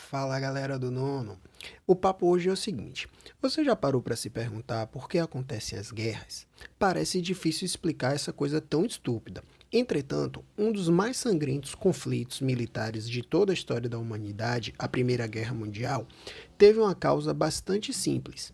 Fala galera do nono. O papo hoje é o seguinte: você já parou para se perguntar por que acontecem as guerras? Parece difícil explicar essa coisa tão estúpida. Entretanto, um dos mais sangrentos conflitos militares de toda a história da humanidade, a Primeira Guerra Mundial, teve uma causa bastante simples: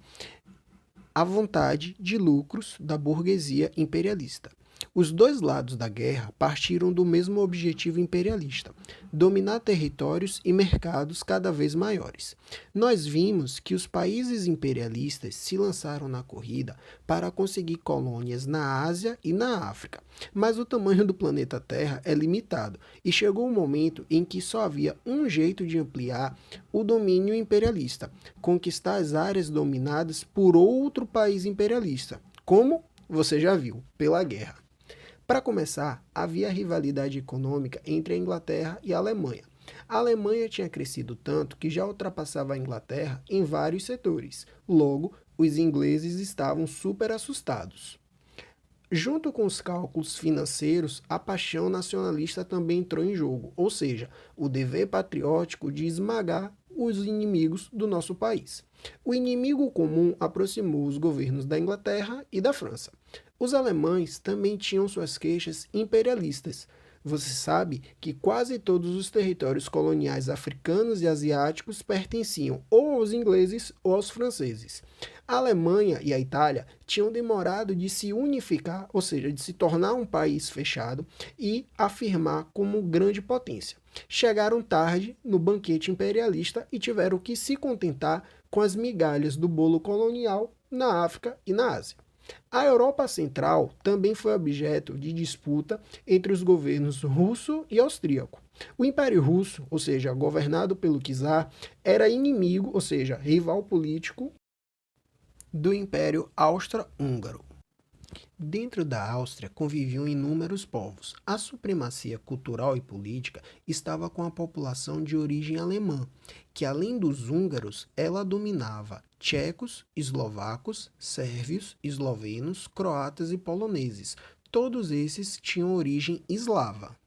a vontade de lucros da burguesia imperialista. Os dois lados da guerra partiram do mesmo objetivo imperialista: dominar territórios e mercados cada vez maiores. Nós vimos que os países imperialistas se lançaram na corrida para conseguir colônias na Ásia e na África, mas o tamanho do planeta Terra é limitado e chegou um momento em que só havia um jeito de ampliar o domínio imperialista: conquistar as áreas dominadas por outro país imperialista. Como? Você já viu, pela guerra. Para começar, havia rivalidade econômica entre a Inglaterra e a Alemanha. A Alemanha tinha crescido tanto que já ultrapassava a Inglaterra em vários setores. Logo, os ingleses estavam super assustados. Junto com os cálculos financeiros, a paixão nacionalista também entrou em jogo, ou seja, o dever patriótico de esmagar os inimigos do nosso país. O inimigo comum aproximou os governos da Inglaterra e da França. Os alemães também tinham suas queixas imperialistas. Você sabe que quase todos os territórios coloniais africanos e asiáticos pertenciam ou aos ingleses ou aos franceses. A Alemanha e a Itália tinham demorado de se unificar, ou seja, de se tornar um país fechado e afirmar como grande potência. Chegaram tarde no banquete imperialista e tiveram que se contentar com as migalhas do bolo colonial na África e na Ásia. A Europa Central também foi objeto de disputa entre os governos russo e austríaco. O Império Russo, ou seja, governado pelo czar, era inimigo, ou seja, rival político do Império Austro-Húngaro. Dentro da Áustria conviviam inúmeros povos. A supremacia cultural e política estava com a população de origem alemã, que além dos húngaros, ela dominava tchecos, eslovacos, sérvios, eslovenos, croatas e poloneses. Todos esses tinham origem eslava.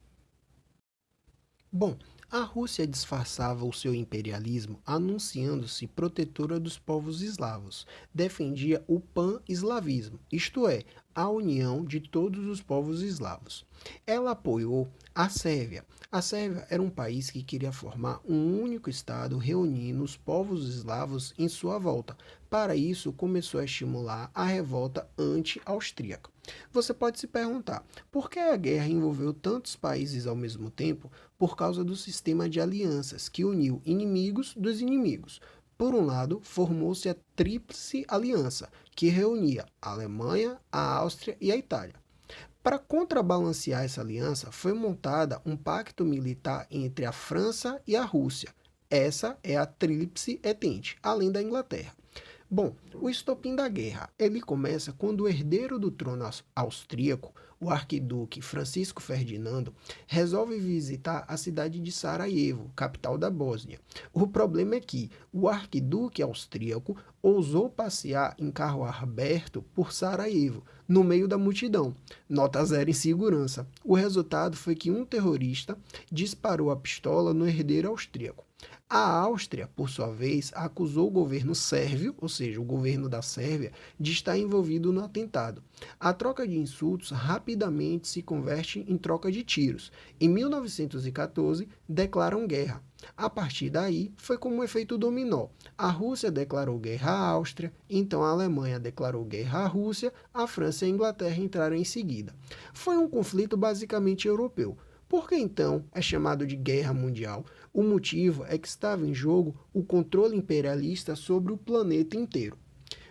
Bom, a Rússia disfarçava o seu imperialismo anunciando-se protetora dos povos eslavos. Defendia o pan-eslavismo, isto é, a união de todos os povos eslavos. Ela apoiou a Sérvia. A Sérvia era um país que queria formar um único estado reunindo os povos eslavos em sua volta. Para isso, começou a estimular a revolta anti-austríaca. Você pode se perguntar, por que a guerra envolveu tantos países ao mesmo tempo? Por causa do sistema de alianças, que uniu inimigos dos inimigos. Por um lado, formou-se a Tríplice Aliança, que reunia a Alemanha, a Áustria e a Itália. Para contrabalancear essa aliança, foi montada um pacto militar entre a França e a Rússia. Essa é a Tríplice Entente, além da Inglaterra. Bom, o estopim da guerra, ele começa quando o herdeiro do trono austríaco, o arquiduque Francisco Ferdinando, resolve visitar a cidade de Sarajevo, capital da Bósnia. O problema é que o arquiduque austríaco ousou passear em carro aberto por Sarajevo, no meio da multidão. Nota zero em segurança. O resultado foi que um terrorista disparou a pistola no herdeiro austríaco. A Áustria, por sua vez, acusou o governo sérvio, ou seja, o governo da Sérvia, de estar envolvido no atentado. A troca de insultos rapidamente se converte em troca de tiros. Em 1914, declaram guerra. A partir daí, foi como um efeito dominó. A Rússia declarou guerra à Áustria, então a Alemanha declarou guerra à Rússia, a França e a Inglaterra entraram em seguida. Foi um conflito basicamente europeu. Por que então é chamado de Guerra Mundial? O motivo é que estava em jogo o controle imperialista sobre o planeta inteiro.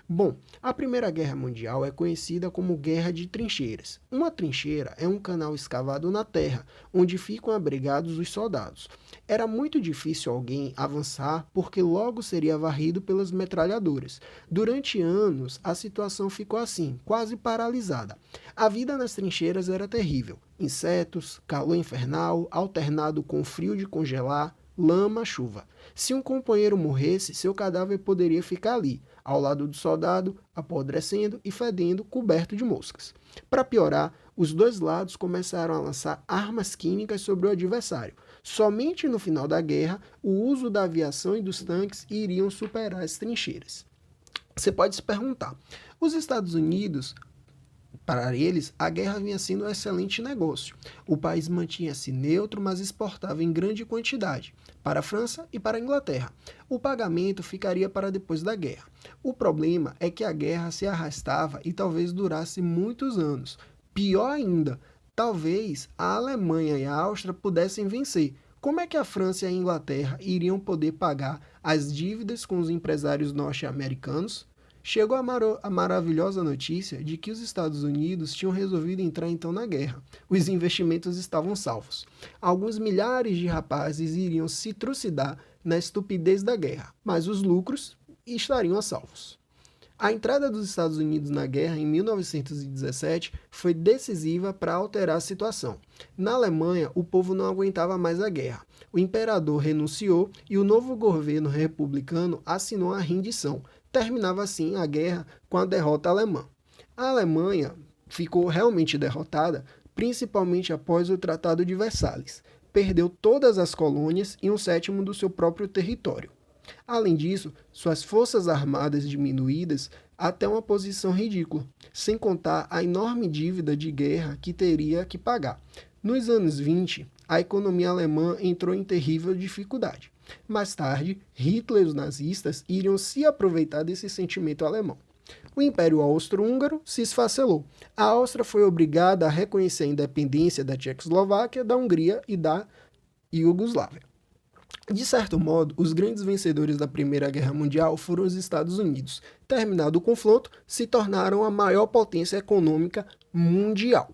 Bom, a Primeira Guerra Mundial é conhecida como Guerra de Trincheiras. Uma trincheira é um canal escavado na terra, onde ficam abrigados os soldados. Era muito difícil alguém avançar porque logo seria varrido pelas metralhadoras. Durante anos, a situação ficou assim, quase paralisada. A vida nas trincheiras era terrível. Insetos, calor infernal, alternado com frio de congelar, lama, chuva. Se um companheiro morresse, seu cadáver poderia ficar ali, ao lado do soldado, apodrecendo e fedendo, coberto de moscas. Para piorar, os dois lados começaram a lançar armas químicas sobre o adversário. Somente no final da guerra, o uso da aviação e dos tanques iriam superar as trincheiras. Você pode se perguntar, os Estados Unidos, para eles, a guerra vinha sendo um excelente negócio. O país mantinha-se neutro, mas exportava em grande quantidade, para a França e para a Inglaterra. O pagamento ficaria para depois da guerra. O problema é que a guerra se arrastava e talvez durasse muitos anos. Pior ainda, talvez a Alemanha e a Áustria pudessem vencer. Como é que a França e a Inglaterra iriam poder pagar as dívidas com os empresários norte-americanos? Chegou a maravilhosa notícia de que os Estados Unidos tinham resolvido entrar então na guerra. Os investimentos estavam salvos. Alguns milhares de rapazes iriam se trucidar na estupidez da guerra, mas os lucros estariam a salvos. A entrada dos Estados Unidos na guerra em 1917 foi decisiva para alterar a situação. Na Alemanha, o povo não aguentava mais a guerra. O imperador renunciou e o novo governo republicano assinou a rendição. Terminava assim a guerra com a derrota alemã. A Alemanha ficou realmente derrotada, principalmente após o Tratado de Versalhes. Perdeu todas as colônias e 1/7 do seu próprio território. Além disso, suas forças armadas diminuídas até uma posição ridícula, sem contar a enorme dívida de guerra que teria que pagar. Nos anos 20, a economia alemã entrou em terrível dificuldade. Mais tarde, Hitler e os nazistas iriam se aproveitar desse sentimento alemão. O Império Austro-Húngaro se esfacelou. A Áustria foi obrigada a reconhecer a independência da Tchecoslováquia, da Hungria e da Iugoslávia. De certo modo, os grandes vencedores da Primeira Guerra Mundial foram os Estados Unidos. Terminado o confronto, se tornaram a maior potência econômica mundial.